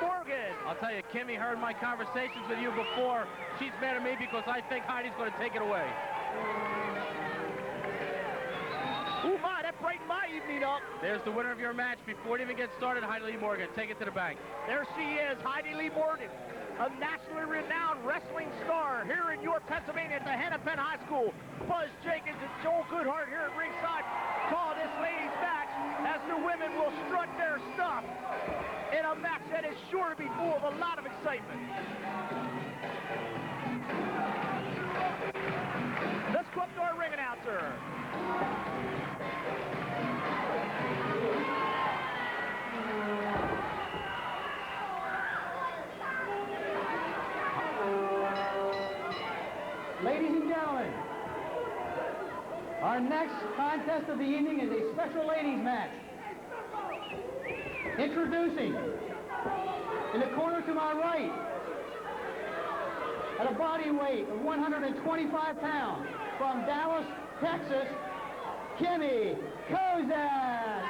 Morgan. I'll tell you, Kimmy heard my conversations with you before. She's mad at me because I think Heidi's going to take it away. Ooh, my, that brightened my evening up. There's the winner of your match. Before it even gets started, Heidi Lee Morgan. Take it to the bank. There she is, Heidi Lee Morgan, a nationally renowned wrestling star here in York, Pennsylvania at the Hennepin High School. Buzz Jenkins and Joel Goodhart here at ringside call this ladies' match as the women will strut their stuff in a match that is sure to be full of a lot of excitement. Let's go up to our ring announcer. Ladies and gentlemen, our next contest of the evening is a special ladies match. Introducing, in the corner to my right, at a body weight of 125 pounds, from Dallas, Texas, Kimmy Kozak.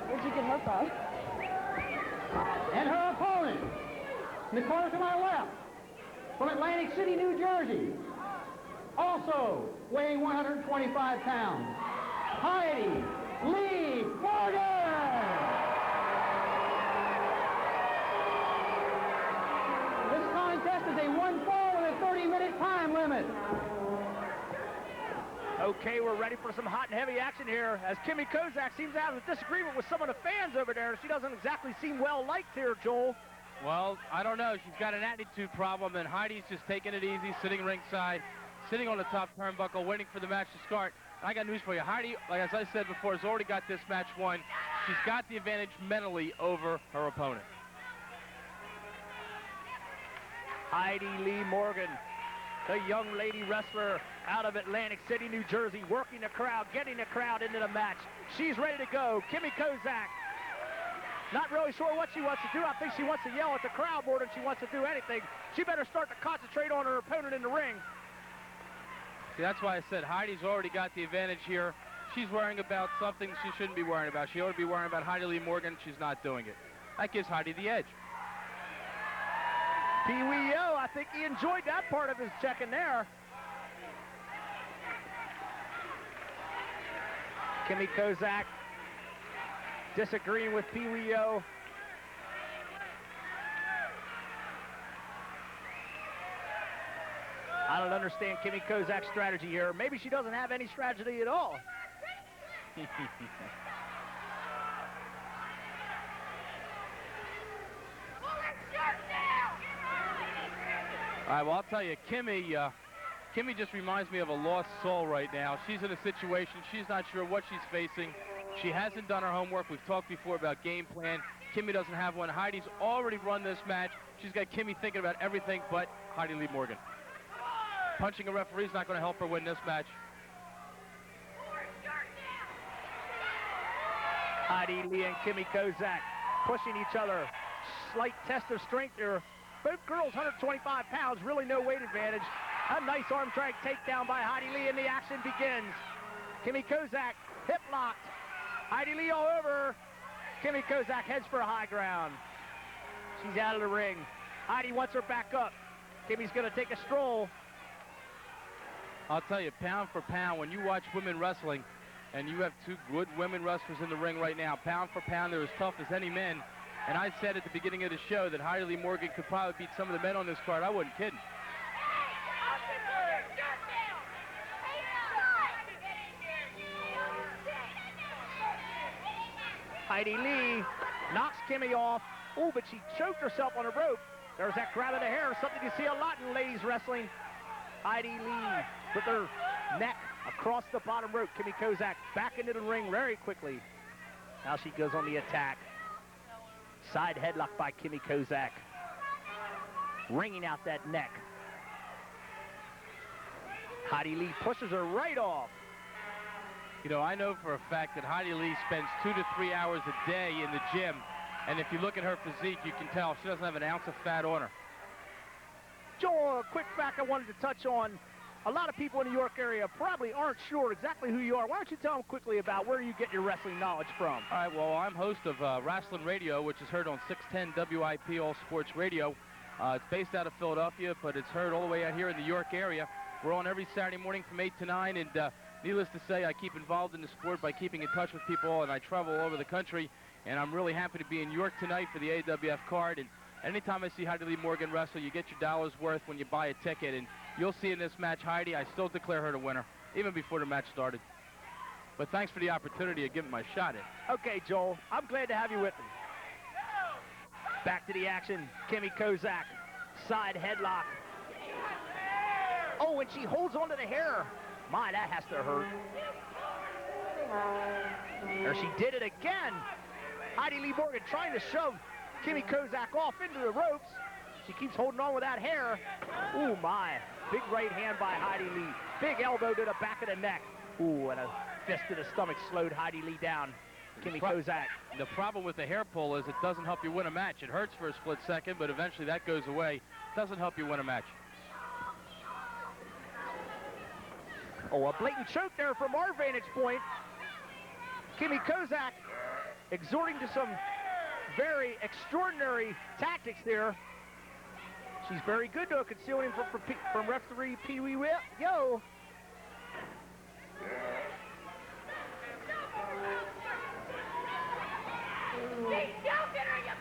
Where'd you get her from? And her opponent, in the corner to my left, from Atlantic City, New Jersey, also weighing 125 pounds, Heidi Lee Morgan! This contest is a one fall with a 30-minute time limit. Okay, we're ready for some hot and heavy action here as Kimmy Kozak seems to have a disagreement with some of the fans over there. She doesn't exactly seem well liked here, Joel. Well, I don't know. She's got an attitude problem, and Heidi's just taking it easy, sitting ringside, sitting on the top turnbuckle, waiting for the match to start. And I got news for you. Heidi, like as I said before, has already got this match won. She's got the advantage mentally over her opponent. Heidi Lee Morgan, the young lady wrestler out of Atlantic City, New Jersey, working the crowd, getting the crowd into the match. She's ready to go. Kimmy Kozak, not really sure what she wants to do. I think she wants to yell at the crowd more than she wants to do anything. She better start to concentrate on her opponent in the ring. See, that's why I said Heidi's already got the advantage here. She's worrying about something she shouldn't be worrying about. She ought to be worrying about Heidi Lee Morgan. She's not doing it. That gives Heidi the edge. Pee Wee Yo, I think he enjoyed that part of his check-in there. Kimmy Kozak disagreeing with Pee Wee Yo. I don't understand Kimmy Kozak's strategy here. Maybe she doesn't have any strategy at all. All right, well, I'll tell you, Kimmy just reminds me of a lost soul right now. She's in a situation, she's not sure what she's facing. She hasn't done her homework. We've talked before about game plan. Kimmy doesn't have one. Heidi's already run this match. She's got Kimmy thinking about everything but Heidi Lee Morgan. Punching a referee's not going to help her win this match. Heidi Lee and Kimmy Kozak pushing each other. Slight test of strength here. Both girls 125 pounds, really no weight advantage. A nice arm drag takedown by Heidi Lee, and the action begins. Kimmy Kozak hip locked. Heidi Lee all over her. Kimmy Kozak heads for a high ground. She's out of the ring. Heidi wants her back up. Kimmy's going to take a stroll. I'll tell you, pound for pound, when you watch women wrestling, and you have two good women wrestlers in the ring right now, pound for pound, they're as tough as any men. And I said at the beginning of the show that Heidi Lee Morgan could probably beat some of the men on this card. I wasn't kidding. Heidi Lee knocks Kimmy off. Oh, but she choked herself on a rope. There's that grab of the hair, something you see a lot in ladies wrestling. Heidi Lee with her neck across the bottom rope. Kimmy Kozak back into the ring very quickly. Now she goes on the attack. Side headlock by Kimmy Kozak. Wringing out that neck. Heidi Lee pushes her right off. You know, I know for a fact that Heidi Lee spends 2 to 3 hours a day in the gym. And if you look at her physique, you can tell she doesn't have an ounce of fat on her. Joel, a quick fact I wanted to touch on. A lot of people in the York area probably aren't sure exactly who you are. Why don't you tell them quickly about where you get your wrestling knowledge from? All right, well, I'm host of Wrestling Radio, which is heard on 610 WIP All Sports Radio. It's based out of Philadelphia, but it's heard all the way out here in the York area. We're on every Saturday morning from 8 to 9, and needless to say, I keep involved in the sport by keeping in touch with people, and I travel all over the country, and I'm really happy to be in York tonight for the AWF card. And anytime I see Heidi Lee Morgan wrestle, you get your dollar's worth when you buy a ticket, and you'll see in this match, Heidi, I still declare her the winner, even before the match started. But thanks for the opportunity of giving my shot in. Okay, Joel, I'm glad to have you with me. Back to the action, Kimmy Kozak, side headlock. Oh, and she holds onto the hair. My, that has to hurt. There she did it again. Heidi Lee Morgan trying to shove Kimmy Kozak off into the ropes. She keeps holding on with that hair. Ooh, my. Big right hand by Heidi Lee. Big elbow to the back of the neck. Ooh, and a fist to the stomach slowed Heidi Lee down. Kimmy Kozak. The problem with the hair pull is it doesn't help you win a match. It hurts for a split second, but eventually that goes away. Doesn't help you win a match. Oh, a blatant choke there from our vantage point. Kimmy Kozak exhorting to some very extraordinary tactics there. She's very good though, concealing from referee Pee Wee Yo.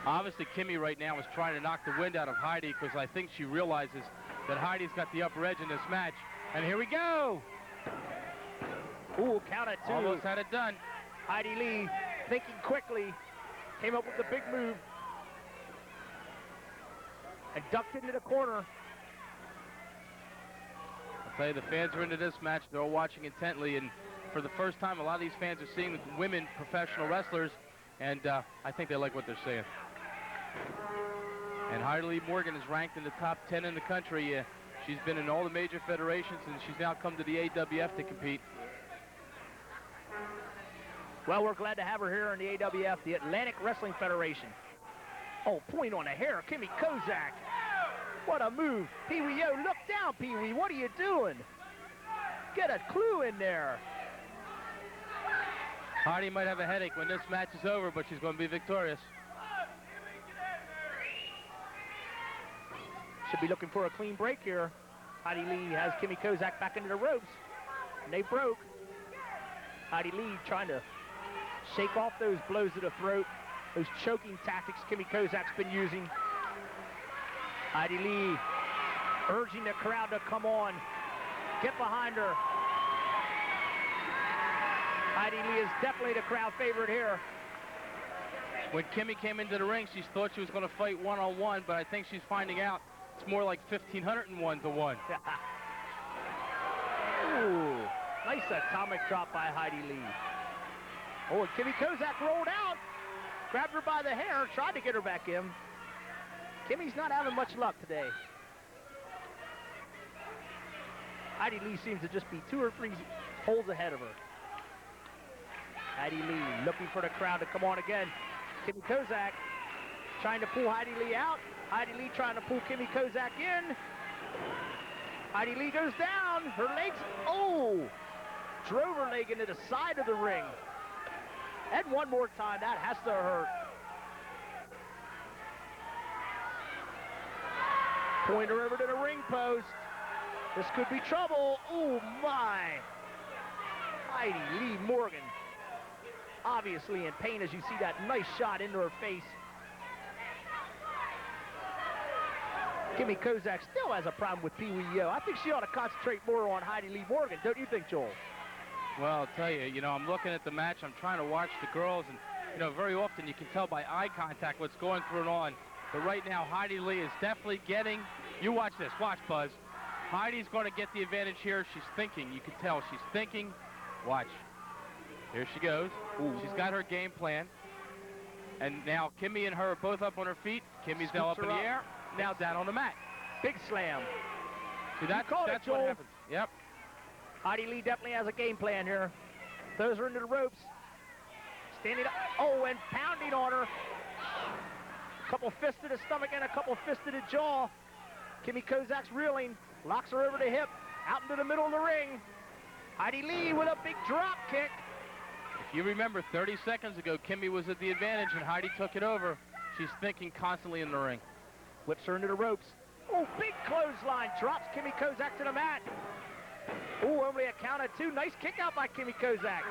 Obviously, Kimmy right now is trying to knock the wind out of Heidi because I think she realizes that Heidi's got the upper edge in this match. And here we go. Ooh, count at two. Almost had it done. Heidi Lee thinking quickly, came up with the big move and ducked into the corner. I'll tell you, the fans are into this match. They're all watching intently, and for the first time, a lot of these fans are seeing women professional wrestlers, and I think they like what they're seeing. And Heidi Lee Morgan is ranked in the top 10 in the country. She's been in all the major federations, and she's now come to the AWF to compete. Well, we're glad to have her here in the AWF, the Atlantic Wrestling Federation. Oh, point on the hair, Kimmy Kozak. What a move. Pee Wee Yo, look down, Pee Wee. What are you doing? Get a clue in there. Heidi might have a headache when this match is over, but she's going to be victorious. Should be looking for a clean break here. Heidi Lee has Kimmy Kozak back into the ropes, and they broke. Heidi Lee trying to shake off those blows to the throat, those choking tactics Kimmy Kozak's been using. Heidi Lee urging the crowd to come on, get behind her. Heidi Lee is definitely the crowd favorite here. When Kimmy came into the ring, she thought she was going to fight one-on-one, but I think she's finding out it's more like 1,501 to 1. Ooh, nice atomic drop by Heidi Lee. Oh, and Kimmy Kozak rolled out, grabbed her by the hair, tried to get her back in. Kimmy's not having much luck today. Heidi Lee seems to just be 2 or 3 holes ahead of her. Heidi Lee looking for the crowd to come on again. Kimmy Kozak trying to pull Heidi Lee out. Heidi Lee trying to pull Kimmy Kozak in. Heidi Lee goes down. Her legs, oh! Drove her leg into the side of the ring. And one more time, that has to hurt. Point her over to the ring post. This could be trouble. Oh my! Heidi Lee Morgan, obviously in pain as you see that nice shot into her face. Kimmy Kozak still has a problem with Pee Wee Yo. I think she ought to concentrate more on Heidi Lee Morgan, don't you think, Joel? Well, I'll tell you, I'm looking at the match. I'm trying to watch the girls, and, very often you can tell by eye contact what's going through and on. But right now, Heidi Lee is definitely getting, you watch this, watch, Buzz. Heidi's going to get the advantage here. She's thinking, you can tell she's thinking. Watch. Here she goes. Ooh. She's got her game plan. And now Kimmy and her are both up on her feet. Kimmy's now up in the air, now down on the mat. Big slam. See, that's what happens. Yep. Heidi Lee definitely has a game plan here. Throws her into the ropes. Standing up. Oh, and pounding on her. Couple fists to the stomach and a couple fists to the jaw. Kimmy Kozak's reeling, locks her over the hip, out into the middle of the ring. Heidi Lee with a big drop kick. If you remember 30 seconds ago, Kimmy was at the advantage and Heidi took it over. She's thinking constantly in the ring. Whips her into the ropes. Oh, big clothesline. Drops Kimmy Kozak to the mat. Oh, only a count of 2. Nice kick out by Kimmy Kozak.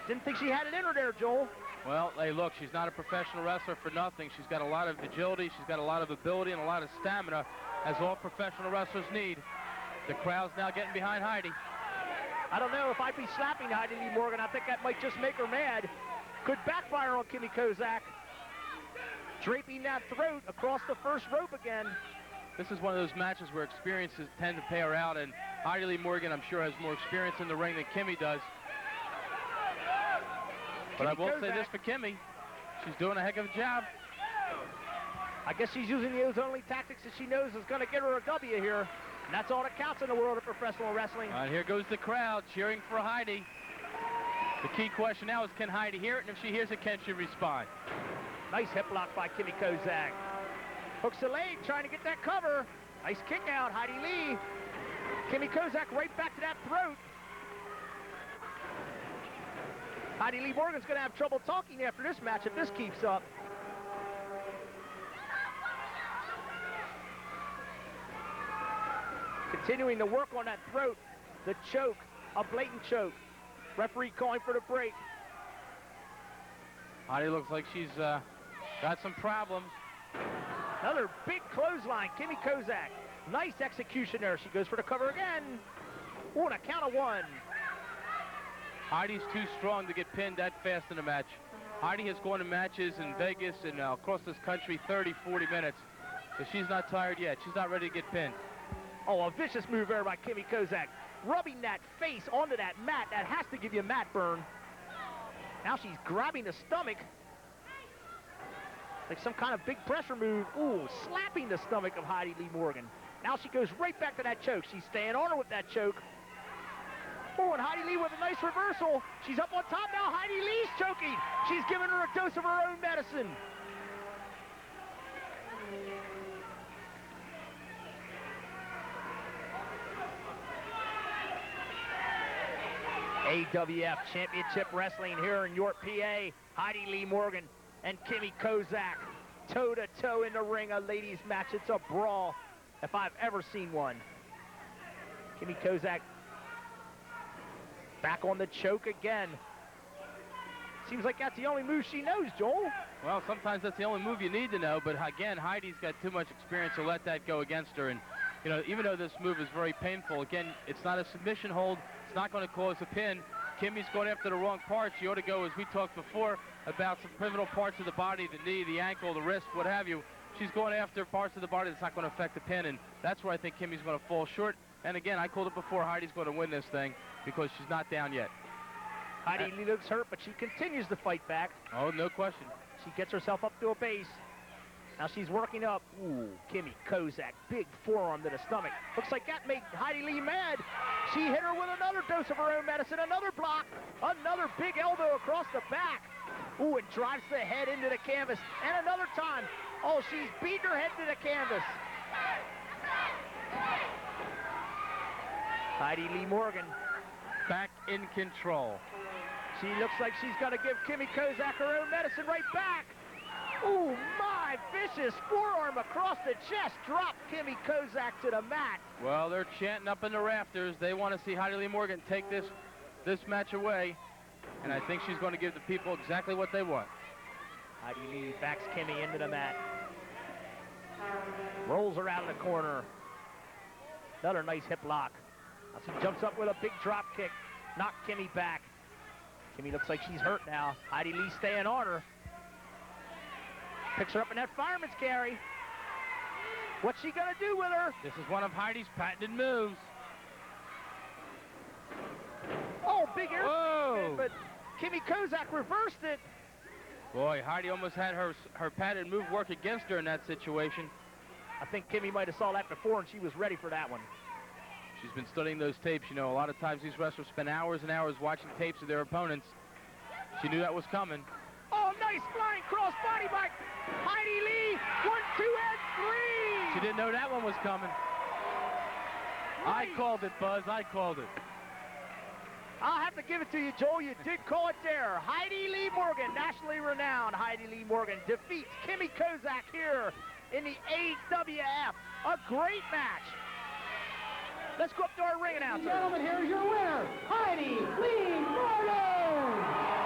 Didn't think she had it in her there, Joel. Well, hey, look, she's not a professional wrestler for nothing. She's got a lot of agility. She's got a lot of ability and a lot of stamina, as all professional wrestlers need. The crowd's now getting behind Heidi. I don't know if I'd be slapping Heidi Lee Morgan. I think that might just make her mad. Could backfire on Kimmy Kozak. Draping that throat across the first rope again. This is one of those matches where experiences tend to pay her out, and Heidi Lee Morgan, I'm sure, has more experience in the ring than Kimmy does. But I will say this for Kimmy. She's doing a heck of a job. I guess she's using those only tactics that she knows is going to get her a W here. And that's all that counts in the world of professional wrestling. All right, here goes the crowd cheering for Heidi. The key question now is, can Heidi hear it? And if she hears it, can she respond? Nice hip lock by Kimmy Kozak. Hooks the leg, trying to get that cover. Nice kick out, Heidi Lee. Kimmy Kozak right back to that throat. Heidi Lee Morgan's going to have trouble talking after this match if this keeps up. Continuing to work on that throat. The choke, a blatant choke. Referee calling for the break. Heidi looks like she's got some problems. Another big clothesline, Kimmy Kozak. Nice execution there. She goes for the cover again. Oh, and a count of 1. Heidi's too strong to get pinned that fast in a match. Heidi has gone to matches in Vegas and across this country 30, 40 minutes. But she's not tired yet. She's not ready to get pinned. Oh, a vicious move there by Kimmy Kozak. Rubbing that face onto that mat. That has to give you a mat burn. Now she's grabbing the stomach. Like some kind of big pressure move. Ooh, slapping the stomach of Heidi Lee Morgan. Now she goes right back to that choke. She's staying on her with that choke. Oh, and Heidi Lee with a nice reversal. She's up on top now. Heidi Lee's choking. She's giving her a dose of her own medicine. AWF Championship Wrestling here in York, PA. Heidi Lee Morgan and Kimmy Kozak toe-to-toe in the ring, a ladies match. It's a brawl if I've ever seen one. Kimmy Kozak back on the choke again. Seems like that's the only move she knows, Joel. Well, sometimes that's the only move you need to know, but again, Heidi's got too much experience to let that go against her. And, you know, even though this move is very painful, again, it's not a submission hold. It's not going to cause a pin. Kimmy's going after the wrong part. She ought to go, as we talked before, about some pivotal parts of the body, the knee, the ankle, the wrist, what have you. She's going after parts of the body that's not going to affect the pin, and that's where I think Kimmy's going to fall short. And again, I called it before, Heidi's going to win this thing because she's not down yet. Heidi Lee looks hurt, but she continues to fight back. Oh, no question. She gets herself up to a base. Now she's working up. Ooh, Kimmy Kozak, big forearm to the stomach. Looks like that made Heidi Lee mad. She hit her with another dose of her own medicine, another block, another big elbow across the back. Ooh, it drives the head into the canvas. And another time. Oh, she's beating her head to the canvas. Heidi Lee Morgan back in control. She looks like she's going to give Kimmy Kozak her own medicine right back. Ooh, my vicious forearm across the chest dropped Kimmy Kozak to the mat. Well, they're chanting up in the rafters. They want to see Heidi Lee Morgan take this match away, and I think she's going to give the people exactly what they want. Heidi Lee backs Kimmy into the mat. Rolls her out of the corner. Another nice hip lock. Now she jumps up with a big drop kick. Knocked Kimmy back. Kimmy looks like she's hurt now. Heidi Lee staying on her. Picks her up in that fireman's carry. What's she gonna do with her? This is one of Heidi's patented moves. Oh, big air, but Kimmy Kozak reversed it. Boy, Heidi almost had her patented move work against her in that situation. I think Kimmy might have saw that before, and she was ready for that one. She's been studying those tapes. You know, a lot of times these wrestlers spend hours and hours watching tapes of their opponents. She knew that was coming. Oh, nice flying cross body by Heidi Lee, 1, 2, and 3. She didn't know that one was coming. I called it, Buzz. I called it. I'll have to give it to you, Joel. You did call it there. Heidi Lee Morgan, nationally renowned Heidi Lee Morgan, defeats Kimmy Kozak here in the AWF. A great match. Let's go up to our ring announcer. Gentlemen, here's your winner, Heidi Lee Morgan.